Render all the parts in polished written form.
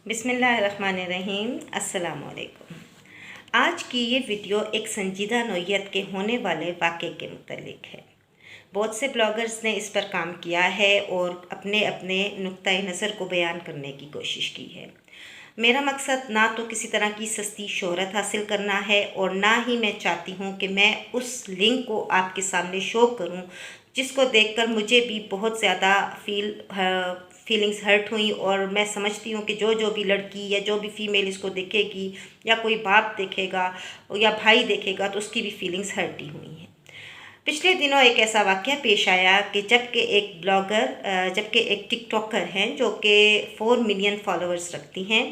बिस्मिल्लाहिर्रहमानिर्रहीम। अस्सलाम वालेकुम। आज की ये वीडियो एक संजीदा नौइयत के होने वाले वाक़े के मुतल्लिक है। बहुत से ब्लॉगर्स ने इस पर काम किया है और अपने अपने नुक्ता नज़र को बयान करने की कोशिश की है। मेरा मकसद ना तो किसी तरह की सस्ती शोहरत हासिल करना है और ना ही मैं चाहती हूँ कि मैं उस लिंक को आपके सामने शो करूँ जिसको देखकर मुझे भी बहुत ज़्यादा फीलिंग्स हर्ट हुई। और मैं समझती हूँ कि जो भी लड़की या जो भी फ़ीमेल इसको देखेगी या कोई बाप देखेगा या भाई देखेगा तो उसकी भी फीलिंग्स हर्ट ही हुई हैं। पिछले दिनों एक ऐसा वाक़या पेश आया कि जबकि एक टिकटॉकर हैं जो कि 4 मिलियन फॉलोअर्स रखती हैं,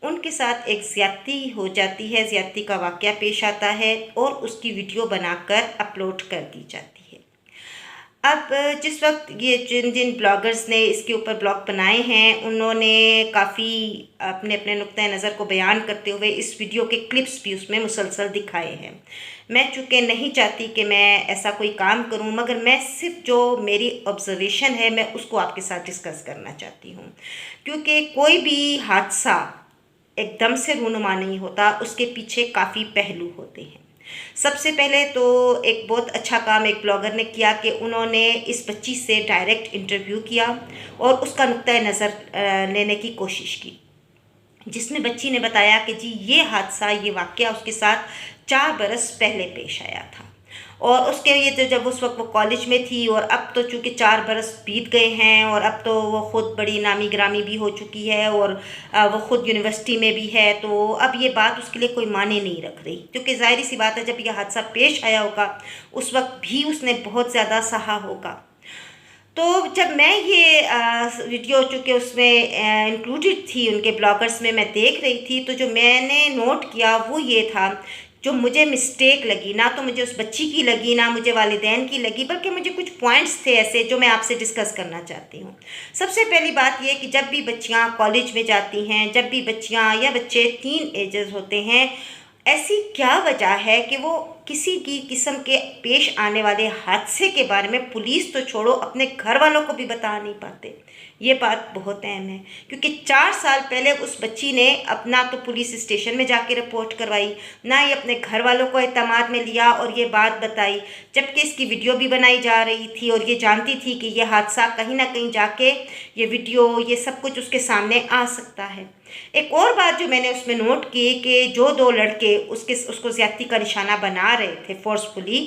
उनके साथ एक ज़्यादती हो जाती है। ज़्यादती का वाक़या पेश आता है और उसकी वीडियो बनाकर अपलोड कर दी जाती है। अब जिस वक्त ये जिन जिन ब्लॉगर्स ने इसके ऊपर ब्लॉग बनाए हैं उन्होंने काफ़ी अपने अपने नुक्ता नज़र को बयान करते हुए इस वीडियो के क्लिप्स भी उसमें मुसलसल दिखाए हैं। मैं चूँकि नहीं चाहती कि मैं ऐसा कोई काम करूं, मगर मैं सिर्फ जो मेरी ऑब्जर्वेशन है मैं उसको आपके साथ डिस्कस करना चाहती हूं, क्योंकि कोई भी हादसा एकदम से रूनुमा नहीं होता, उसके पीछे काफ़ी पहलू होते हैं। सबसे पहले तो एक बहुत अच्छा काम एक ब्लॉगर ने किया कि उन्होंने इस बच्ची से डायरेक्ट इंटरव्यू किया और उसका नुक्ता नज़र लेने की कोशिश की, जिसमें बच्ची ने बताया कि जी ये हादसा, ये वाक़या उसके साथ 4 बरस पहले पेश आया था। और उसके ये तो जब उस वक्त वो कॉलेज में थी, और अब तो चूँकि 4 बरस बीत गए हैं और अब तो वो ख़ुद बड़ी नामी गिरामी भी हो चुकी है और वो ख़ुद यूनिवर्सिटी में भी है, तो अब ये बात उसके लिए कोई मायने नहीं रख रही, क्योंकि ज़ाहिर सी बात है जब यह हादसा पेश आया होगा उस वक्त भी उसने बहुत ज़्यादा सहा होगा। तो जब मैं ये वीडियो चूँकि उसमें इंक्लूडेड थी उनके ब्लॉगर्स में, मैं देख रही थी, तो जो मैंने नोट किया वो ये था, जो मुझे मिस्टेक लगी, ना तो मुझे उस बच्ची की लगी ना मुझे वालिदैन की लगी, बल्कि मुझे कुछ पॉइंट्स थे ऐसे जो मैं आपसे डिस्कस करना चाहती हूँ। सबसे पहली बात ये कि जब भी बच्चियाँ कॉलेज में जाती हैं, जब भी बच्चियाँ या बच्चे टीन एजर्स होते हैं, ऐसी क्या वजह है कि वो किसी की किस्म के पेश आने वाले हादसे के बारे में पुलिस तो छोड़ो अपने घर वालों को भी बता नहीं पाते। ये बात बहुत अहम है, क्योंकि 4 साल पहले उस बच्ची ने अपना तो पुलिस स्टेशन में जाके रिपोर्ट करवाई, ना ही अपने घर वालों को एतमाद में लिया और ये बात बताई, जबकि इसकी वीडियो भी बनाई जा रही थी और ये जानती थी कि ये हादसा कहीं ना कहीं जाके ये वीडियो ये सब कुछ उसके सामने आ सकता है। एक और बात जो मैंने उसमें नोट की कि जो 2 लड़के उसको ज़्यादती का निशाना बना रहे थे फोर्सफुली,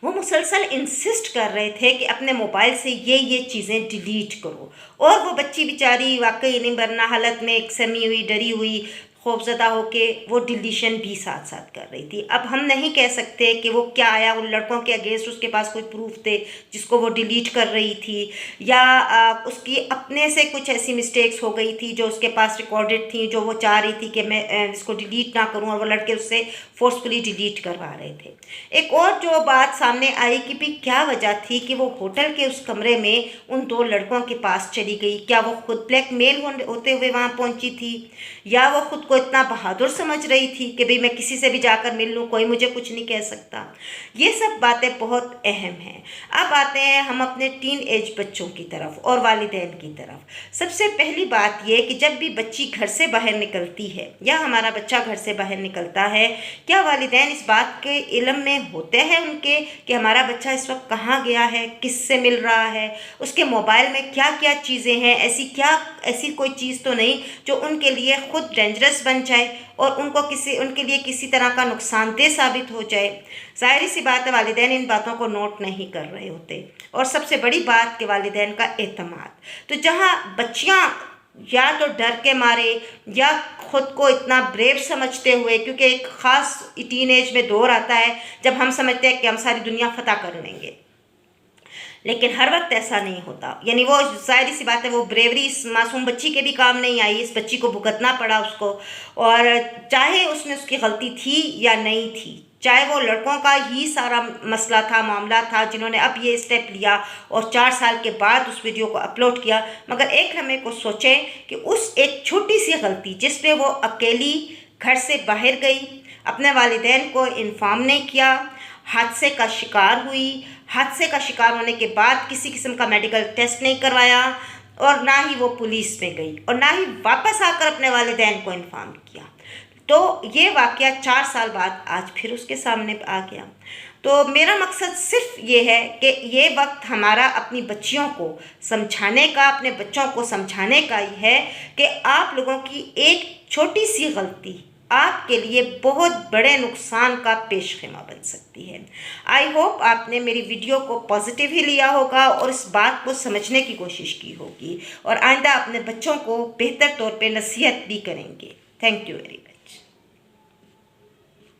वो मुसलसल इंसिस्ट कर रहे थे कि अपने मोबाइल से ये चीज़ें डिलीट करो, और वो बच्ची बेचारी वाकई नहीं वरना हालत में एक समी हुई, डरी हुई, खौफजदा होके वो डिलीशन भी साथ साथ कर रही थी। अब हम नहीं कह सकते कि वो क्या आया उन लड़कों के अगेंस्ट, उसके पास कोई प्रूफ थे जिसको वो डिलीट कर रही थी, या उसकी अपने से कुछ ऐसी मिस्टेक्स हो गई थी जो उसके पास रिकॉर्डेड थी, जो वो चाह रही थी कि मैं इसको डिलीट ना करूं, और वो लड़के उससे फोर्सफुली डिलीट करवा रहे थे। एक और जो बात सामने आई कि भी क्या वजह थी कि वो होटल के उस कमरे में उन 2 लड़कों के पास चली गई। क्या वो खुद ब्लैकमेल होते हुए वहाँ पहुँची थी, या वो खुद को इतना बहादुर समझ रही थी कि भाई मैं किसी से भी जाकर मिल लूँ, कोई मुझे कुछ नहीं कह सकता। ये सब बातें बहुत अहम हैं। अब आते हैं हम अपने टीन एज बच्चों की तरफ और वालिदैन की तरफ। सबसे पहली बात ये कि जब भी बच्ची घर से बाहर निकलती है या हमारा बच्चा घर से बाहर निकलता है, क्या वालिदैन इस बात के इल्म में होते हैं उनके कि हमारा बच्चा इस वक्त कहाँ गया है, किससे मिल रहा है, उसके मोबाइल में क्या क्या चीज़ें हैं, ऐसी कोई चीज़ तो नहीं जो उनके लिए खुद डेंजरस बन जाए और उनके लिए किसी तरह का नुकसानदेह साबित हो जाए। ज़ाहिर सी बात है वालिदैन इन बातों को नोट नहीं कर रहे होते। और सबसे बड़ी बात कि वालिदैन का एतमाद, तो जहाँ बच्चियाँ या तो डर के मारे या खुद को इतना ब्रेव समझते हुए, क्योंकि एक ख़ास टीन एज में दौर आता है जब हम समझते हैं कि हम सारी दुनिया फतह कर लेंगे, लेकिन हर वक्त ऐसा नहीं होता। यानी वो ज़ाहिर सी बात है वो ब्रेवरी इस मासूम बच्ची के भी काम नहीं आई, इस बच्ची को भुगतना पड़ा उसको, और चाहे उसमें उसकी गलती थी या नहीं थी, चाहे वो लड़कों का ही सारा मसला था, मामला था, जिन्होंने अब ये स्टेप लिया और 4 साल के बाद उस वीडियो को अपलोड किया। मगर एक हमें को सोचें कि उस एक छोटी सी गलती जिसमें वो अकेली घर से बाहर गई, अपने वालिदैन को इन्फॉर्म नहीं किया, हादसे का शिकार हुई, हादसे का शिकार होने के बाद किसी किस्म का मेडिकल टेस्ट नहीं करवाया, और ना ही वो पुलिस में गई और ना ही वापस आकर अपने वालिदैन को इन्फॉर्म किया। तो ये वाक़या 4 साल बाद आज फिर उसके सामने आ गया। तो मेरा मकसद सिर्फ ये है कि ये वक्त हमारा अपनी बच्चियों को समझाने का, अपने बच्चों को समझाने का ही है कि आप लोगों की एक छोटी सी गलती आपके लिए बहुत बड़े नुकसान का पेशखेमा बन सकती है। आई होप आपने मेरी वीडियो को पॉजिटिव ही लिया होगा और इस बात को समझने की कोशिश की होगी और आइंदा अपने बच्चों को बेहतर तौर पे नसीहत भी करेंगे। Thank you very much.